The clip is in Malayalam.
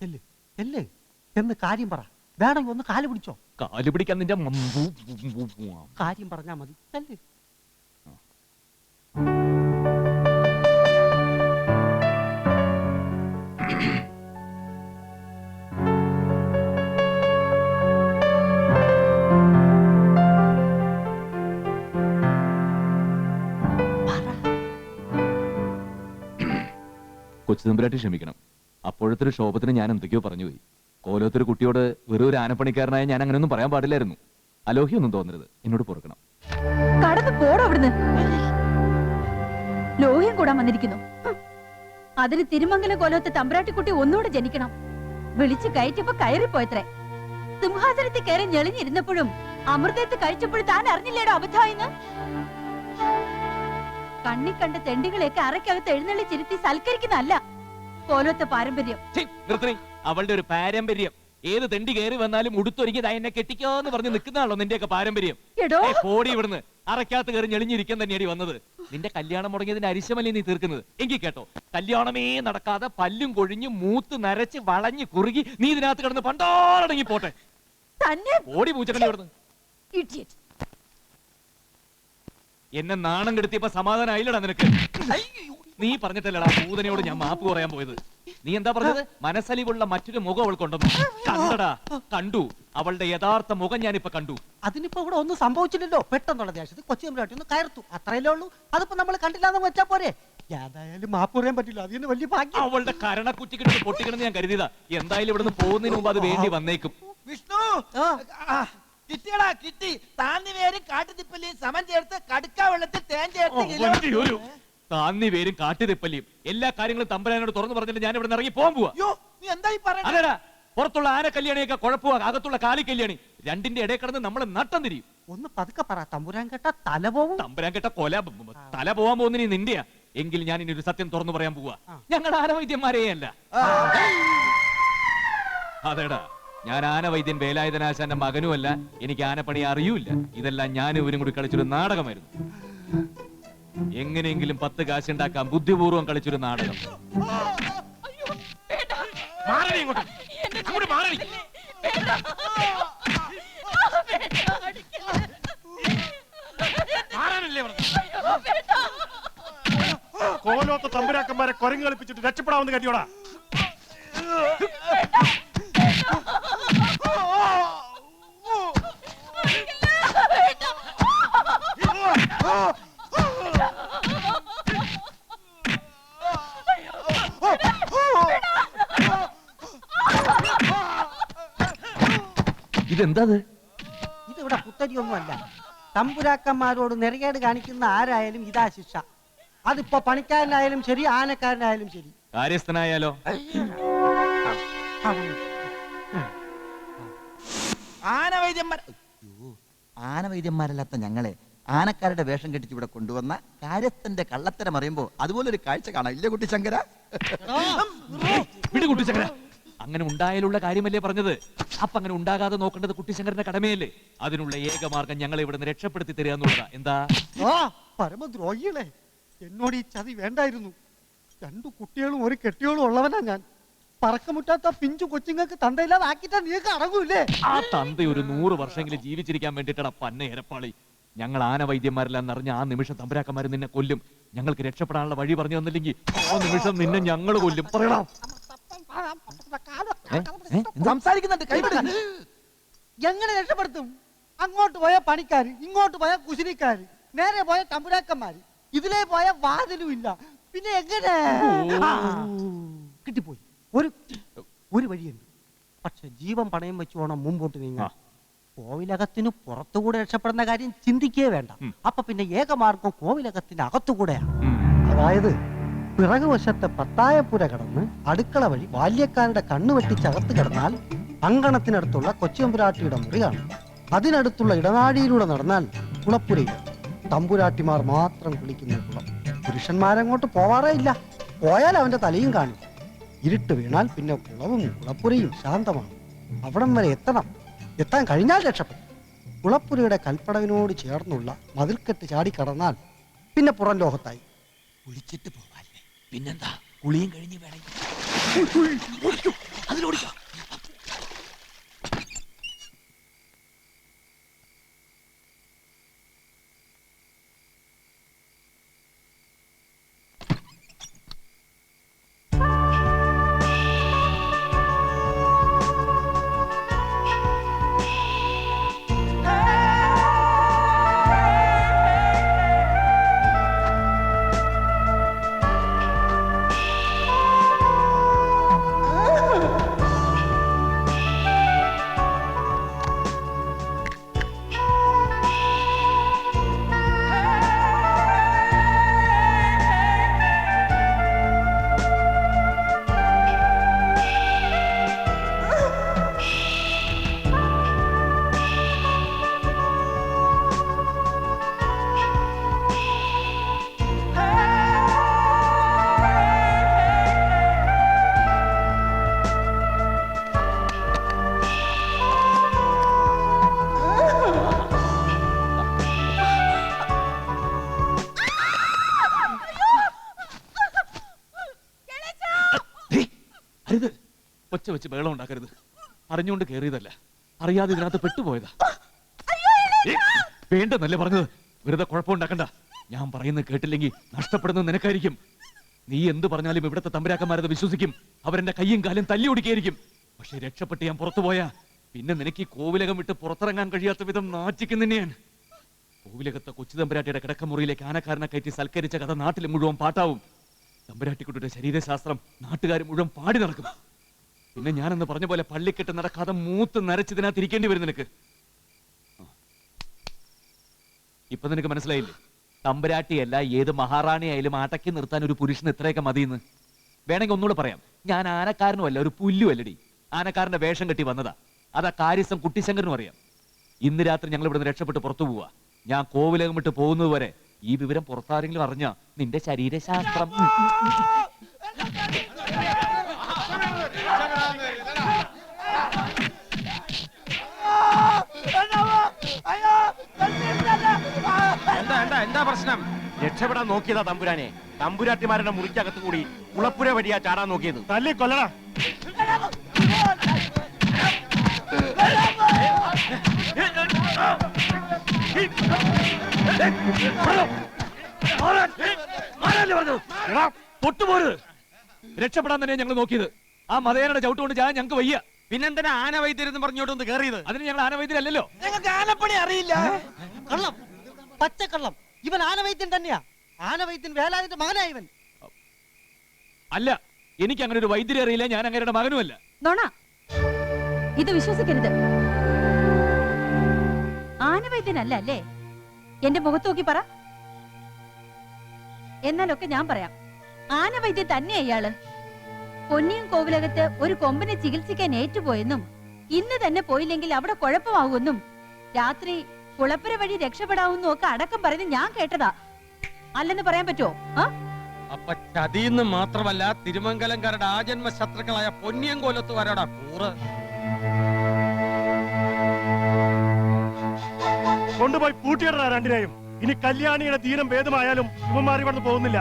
ചെല്ല് ചെല്ല് എന്ന് കാര്യം പറ. വേണമെങ്കിൽ ഒന്ന് കാല് പിടിച്ചോ. കാല് പിടിക്കാൻ നിന്റെ കാര്യം പറഞ്ഞാ മതി. ചെല്ല്. കൊച്ചുതമ്പുരാട്ടി ക്ഷമിക്കണം. അപ്പോഴത്തെ ഒരു ശോഭത്തിന് ഞാൻ എന്തൊക്കെയോ പറഞ്ഞുപോയി. കോലത്തൊരു കുട്ടിയോട് വെറും ഒരു ആനപ്പണിക്കാരനായ ഞാൻ അങ്ങനെയൊന്നും പറയാൻ പാടില്ലായിരുന്നു. അലോഹ്യൊന്നും തോന്നരുത്, എന്നോട് പൊറുക്കണം. കടന്നു പോടോ അവിടുന്ന്. ലോഹ്യം കൂടാൻ വന്നിരിക്കുന്നു. അതിന് തിരുമംഗലം കോലത്ത് തമ്പ്രാട്ടിക്കുട്ടി ഒന്നുകൂടെ ജനിക്കണം. വിളിച്ചു കയറ്റിയപ്പോ കയറിപ്പോയത്രേ. സിംഹാസനത്തിൽ കയറി ഞെളിഞ്ഞിരുന്നപ്പോഴും അമൃതത്ത് കഴിച്ചപ്പോഴും താൻ അറിഞ്ഞില്ലേടോ അബദ്ധായിന്ന്. കണ്ണി കണ്ട തെണ്ടികളെയൊക്കെ അറയ്ക്കകത്ത് എഴുന്നള്ളിച്ചിരുത്തി സൽക്കരിക്കുന്നതല്ല കോലത്തെ പാരമ്പര്യം. അവളുടെ ഒരു പാരമ്പര്യം. ഏത് തെണ്ടി കയറി വന്നാലും ഉടുത്തൊരുക്കിയത് എന്നെ കെട്ടിക്കോന്ന് പറഞ്ഞ് നിൽക്കുന്നതാണല്ലോ നിന്റെയൊക്കെ പാരമ്പര്യം. പോടി ഇവിടുന്ന്. അറയ്ക്കകത്ത് കയറി ഞെളിഞ്ഞിരിക്കാൻ തന്നെയാണ് വന്നത്. നിന്റെ കല്യാണം മുടങ്ങിയതിന്റെ അരിശമല്ലേ നീ തീർക്കുന്നത്? എങ്കിൽ കേട്ടോ, കല്യാണമേ നടക്കാതെ പല്ലും കൊഴിഞ്ഞ് മൂത്ത് നരച്ച് വളഞ്ഞ് കുറുകി നീ ഇതിനകത്ത് കിടന്ന് പണ്ടോടങ്ങി പോട്ടെ. ഓടി പൂച്ചക്കല്ലേ ഇവിടുന്ന്. എന്നെ നാണം കെടുത്തിയപ്പോ സമാധാനമായില്ലടാ നിനക്ക്. നീ പറഞ്ഞിട്ടല്ലടാ പൂതനയോട് ഞാൻ മാപ്പ് പറയാൻ പോയത്. നീ എന്താ പറഞ്ഞത്? മനസ്സലിവുള്ള മറ്റൊരു മുഖം അവൾക്കുണ്ടെന്ന്. കണ്ടടാ, കണ്ടു. അവളുടെ യഥാർത്ഥ മുഖം ഞാനിപ്പോ കണ്ടു. അതിനിപ്പോ ഇവിടെ ഒന്നും സംഭവിച്ചില്ലല്ലോ. പെട്ടെന്നുള്ള ദേശത്ത് കൊച്ചുതമ്പുരാട്ടി ഒന്ന് കയർത്തു, അത്രയല്ലേ ഉള്ളൂ. അതിപ്പോ നമ്മൾ കണ്ടില്ലാന്ന് വെച്ചാ പോരെ. ഏതായാലും മാപ്പ് പറയാൻ പറ്റില്ല. അതിന് വലിയ ഭാഗ്യം. അവളുടെ കരണക്കുറ്റിക്കിട്ട് പൊട്ടിക്കണമെന്ന് ഞാൻ കരുതിയതാ. എന്തായാലും ഇവിടുന്ന് പോകുന്നതിന് മുമ്പ് അത് വേണ്ടി വന്നേക്കും. വിഷ്ണു കിട്ടിയടാ, കിട്ടി. താന്നി പേരും കാട്ടുതിപ്പല്ലിയും സമം ചേർത്ത് കടുക്ക വെള്ളത്തിൽ തേൻ ചേർത്ത് താന്നി പേരും കാട്ടുതിപ്പല്ലിയും എല്ലാ കാര്യങ്ങളും തമ്പുരാനോട് തുറന്നു പറഞ്ഞിട്ട് ഞാൻ ഇവിടെ ഇറങ്ങി പോകാൻ പോവാ. അതേടാ, പുറത്തുള്ള ആന കല്യാണിയൊക്കെ കുഴപ്പമാ, അകത്തുള്ള കാലി കല്യാണി. രണ്ടിന്റെ ഇടയിൽ കിടന്ന് നമ്മൾ നട്ടം തിരിയും. ഒന്ന് പതുക്കെ പറ. തമ്പുരാൻ കേട്ട തല പോവും. തമ്പുരാൻ കേട്ട തല പോവാൻ പോകുന്ന നിന്റെയാ. എങ്കിൽ ഞാൻ ഇനി ഒരു സത്യം തുറന്നു പറയാൻ പോവാ. ഞങ്ങളുടെ ആനവൈദ്യന്മാരെയല്ല. അതേടാ, ഞാൻ ആനവൈദ്യൻ വേലായുധനാശാന്റെ മകനുമല്ല. എനിക്ക് ആനപ്പണി അറിയൂല. ഇതെല്ലാം ഞാൻ ഇവരും കൂടി കളിച്ചൊരു നാടകമായിരുന്നു. എങ്ങനെയെങ്കിലും 10 കാശുണ്ടാക്കാൻ ബുദ്ധിപൂർവ്വം കളിച്ചൊരു നാടകം. കോലോത്ത തമ്പുരാക്കന്മാരെ കൊരങ്ങ് കളിപ്പിച്ചിട്ട് രക്ഷപ്പെടാമെന്ന് കരുതിയോടാ. ഇതെന്താ? ഇതിവിടെ പുത്തരിയൊന്നുമല്ല. തമ്പുരാക്കന്മാരോട് നെറികേട് കാണിക്കുന്ന ആരായാലും ഇതാ ശിക്ഷ. അതിപ്പോ പണിക്കാരനായാലും ശരി, ആനക്കാരനായാലും ശരി. കാര്യസ്ഥനായാലോ? ആനവൈദ്യന്മാരല്ലാത്ത ഞങ്ങളെ ആനക്കാരുടെ വേഷം കെട്ടിച്ച് ഇവിടെ കൊണ്ടുവന്ന കാര്യസ്ഥന്റെ കള്ളത്തരം അറിയുമ്പോ അതുപോലെ ഒരു കാഴ്ച കാണാം. ഇല്ല കുട്ടിശങ്കര? കുട്ടിശങ്കര, അങ്ങനെ ഉണ്ടായാലുള്ള കാര്യമല്ലേ പറഞ്ഞത്. അപ്പൊ അങ്ങനെ ഉണ്ടാകാതെ നോക്കേണ്ടത് കുട്ടിശങ്കരന്റെ കടമയല്ലേ? അതിനുള്ള ഏകമാർഗം ഞങ്ങളെ ഇവിടെ നിന്ന് രക്ഷപ്പെടുത്തി തരിക എന്നുള്ളതാ. എന്താ? പരമദ്രോഹികളെ, എന്നോട് ഈ ചതി വേണ്ടായിരുന്നു. 2 കുട്ടികളും ഒരു കെട്ടിയോളും ഉള്ളവനാ ഞാൻ. പറക്കമുറ്റാത്ത പിഞ്ചു കൊച്ചുങ്ങൾക്ക് തന്തയില്ലാതെ ആക്കിട്ടാ നീക്ക് അടങ്ങൂല്ലേ? ആ തന്ത ഒരു 100 വർഷമെങ്കിലും ജീവിച്ചിരിക്കാൻ വേണ്ടിട്ടാണ് പന്ന എരപ്പാളി. ഞങ്ങൾ ആനവൈദ്യന്മാരെല്ലാം അറിഞ്ഞ ആ നിമിഷം തമ്പുരാക്കന്മാർ നിന്നെ കൊല്ലും. ഞങ്ങൾക്ക് രക്ഷപ്പെടാനുള്ള വഴി പറഞ്ഞു തന്നില്ലെങ്കിൽ ആ നിമിഷം നിന്നെ ഞങ്ങൾ കൊല്ലും. പറയണം. സംസാരിക്കുന്നുണ്ട്. എങ്ങനെ രക്ഷപ്പെടുത്തും? അങ്ങോട്ട് പോയ പണിക്കാര്, ഇങ്ങോട്ട് പോയ കുശിനിക്കാര്, നേരെ പോയ തമ്പുരാക്കന്മാര്, ഇതിലേ പോയ വാതിലും ഇല്ല. പിന്നെ എങ്ങനെ? കിട്ടിപ്പോയി. ഒരു വഴിയുണ്ട്. പക്ഷെ ജീവൻ പണയം വെച്ച് വേണം മുമ്പോട്ട് നീങ്ങാൻ. കോവിലകത്തിന് പുറത്തുകൂടെ രക്ഷപ്പെടുന്ന കാര്യം ചിന്തിക്കേ വേണ്ട. അപ്പൊ പിന്നെ ഏകമാർഗം കോവിലകത്തിന്റെ അകത്തുകൂടെയാണ്. അതായത് പിറകുവശത്തെ പത്തായപ്പുര കടന്ന് അടുക്കള വഴി ബാല്യക്കാരുടെ കണ്ണു വെട്ടിച്ചകത്ത് കിടന്നാൽ അങ്കണത്തിനടുത്തുള്ള കൊച്ചിയമ്പുരാട്ടിയുടെ മുറിയാണ്. അതിനടുത്തുള്ള ഇടനാഴിയിലൂടെ നടന്നാൽ കുളപ്പുരയിൽ തമ്പുരാട്ടിമാർ മാത്രം കുളിക്കുന്ന കുളം. പുരുഷന്മാരങ്ങോട്ട് പോവാറേ ഇല്ല. പോയാൽ അവന്റെ തലയും കാണും. ഇരുട്ട് വീണാൽ പിന്നെ കുളവും കുളപ്പുരയും ശാന്തമാണ്. അവിടം വരെ എത്താൻ കഴിഞ്ഞാൽ രക്ഷപ്പെടും. കുളപ്പുരയുടെ കൽപ്പടവിനോട് ചേർന്നുള്ള മതിൽക്കെട്ട് ചാടിക്കടന്നാൽ പിന്നെ പുറം ലോകത്തായി. കുളിച്ചിട്ട് പോവാല്ലേ? പിന്നെന്താ? കുളിയും കഴിഞ്ഞ് വേണമെങ്കിൽ അതിലോടിക്കാം. അരുത്, ഒച്ച വെച്ച് ബഹളം ഉണ്ടാക്കരുത്. അറിഞ്ഞുകൊണ്ട് കയറിയതല്ല, അറിയാതെ ഇതിനകത്ത് പെട്ടുപോയതാ. വേണ്ടെന്നല്ലേ പറഞ്ഞത്? വെറുതെ കുഴപ്പമുണ്ടാക്കണ്ട. ഞാൻ പറയുന്നത് കേട്ടില്ലെങ്കിൽ നഷ്ടപ്പെടുന്നത് നിനക്കായിരിക്കും. നീ എന്ത് പറഞ്ഞാലും ഇവിടുത്തെ തമ്പുരാക്കന്മാരത് വിശ്വസിക്കും. അവരെന്റെ കയ്യും കാലും തല്ലി ഒടിക്കായിരിക്കും. പക്ഷെ രക്ഷപ്പെട്ട് ഞാൻ പുറത്തു പോയാ പിന്നെ നിനക്ക് ഈ കോവിലകം വിട്ട് പുറത്തിറങ്ങാൻ കഴിയാത്ത വിധം നാറ്റിക്കും തന്നെയാണ്. കോവിലകത്തെ കൊച്ചു തമ്പുരാട്ടിയുടെ കിടക്കമുറിയിലേക്ക് ആനക്കാരനെ കയറ്റി സൽക്കരിച്ച കഥ നാട്ടിൽ മുഴുവൻ പാട്ടാവും. തമ്പുരാട്ടിക്കുട്ടിയുടെ ശരീരശാസ്ത്രം നാട്ടുകാർ മുഴുവൻ പാടി നടക്കും. പിന്നെ ഞാനെന്ന് പറഞ്ഞ പോലെ പള്ളിക്കെട്ട് നടക്കാതെ മൂത്ത് നരച്ചതിനകത്ത് ഇരിക്കേണ്ടി വരും നിനക്ക്. ഇപ്പൊ നിനക്ക് മനസ്സിലായില്ലേ? തമ്പുരാട്ടിയല്ല, ഏത് മഹാറാണിയായാലും അടക്കി നിർത്താൻ ഒരു പുരുഷന് ഇത്രയൊക്കെ മതിയെന്ന്. വേണമെങ്കിൽ ഒന്നുകൂടെ പറയാം, ഞാൻ ആനക്കാരനുമല്ല, ഒരു പുല്ലുമല്ലടി. ആനക്കാരന്റെ വേഷം കെട്ടി വന്നതാ. അതാ കാര്യസ്ഥം കുട്ടിശങ്കരനും അറിയാം. ഇന്ന് രാത്രി ഞങ്ങൾ ഇവിടുന്ന് രക്ഷപ്പെട്ട് പുറത്തു പോവാ. ഞാൻ കോവിലകം വിട്ട് പോകുന്നത് വരെ ഈ വിവരം പുറത്താരെങ്കിലും അറിഞ്ഞ നിന്റെ ശരീരശാസ്ത്രം എന്താ പ്രശ്നം? രക്ഷപ്പെടാൻ നോക്കിയതാ തമ്പുരാനെ. തമ്പുരാട്ടിമാരുടെ മുറിക്കകത്ത് കൂടി കുളപ്പുര വഴിയാ ചാടാൻ നോക്കിയത്. തല്ലി കൊല്ലടാ. പൊട്ടുപോരുത്. രക്ഷപ്പെടാൻ തന്നെ ഞങ്ങൾ നോക്കിയത്. ആ മതേനയുടെ ചവിട്ടുകൊണ്ട് ഞാൻ ഞങ്ങൾക്ക് വയ്യ. പിന്നെന്തിനാ ആനവൈദ്യരെന്ന് പറഞ്ഞോട്ടൊന്ന് കയറിയത്? അതിന് ഞങ്ങൾ ആനവൈദ്യരല്ലോ. ഞങ്ങൾക്ക് ആനപ്പണി അറിയില്ല. കള്ളം, പച്ചക്കള്ളം. ഇവൻ ആനവൈദ്യൻ തന്നെയാ. ആനവൈദ്യൻ വേലാതിന്റെ മകനാ ഇവൻ. അല്ല, എനിക്ക് അങ്ങനെ ഒരു വൈദ്യരെ അറിയില്ല. ഞാൻ അങ്ങയുടെ മകനുമല്ല. നോണ, ഇത് വിശ്വസിക്കരുത്. ആനവൈദ്യനല്ല അല്ലേ? എന്റെ മുഖത്ത് നോക്കി പറ. എന്നാലൊക്കെ ഞാൻ പറയാം. ആനവൈദ്യൻ തന്നെയാ ഇയാള്. പൊന്നിയും കോവിലകത്ത് ഒരു കൊമ്പനെ ചികിത്സിക്കാൻ ഏറ്റുപോയെന്നും ഇന്ന് തന്നെ പോയില്ലെങ്കിൽ അവിടെ കുഴപ്പമാകുമെന്നും രാത്രി കുളപ്പുര വഴി രക്ഷപ്പെടാവുന്നും ഒക്കെ അടക്കം പറയുന്നത് ഞാൻ കേട്ടതാ. അല്ലെന്ന് പറയാൻ പറ്റുമോ? അപ്പൊ ചതിന്ന് മാത്രമല്ല, തിരുമംഗലംകാരുടെ ആജന്മ ശത്രുക്കളായ പൊന്നിയങ്കോലത്തുകാരോടാ കൂറ്. കൊണ്ടുപോയി പൂട്ടിയിടാ രണ്ടിനെയും. ഇനി കല്യാണിയുടെ ദീനം ഭേദമായാലും ഇവന്മാർ ഇവിടുന്ന് പോകുന്നില്ല.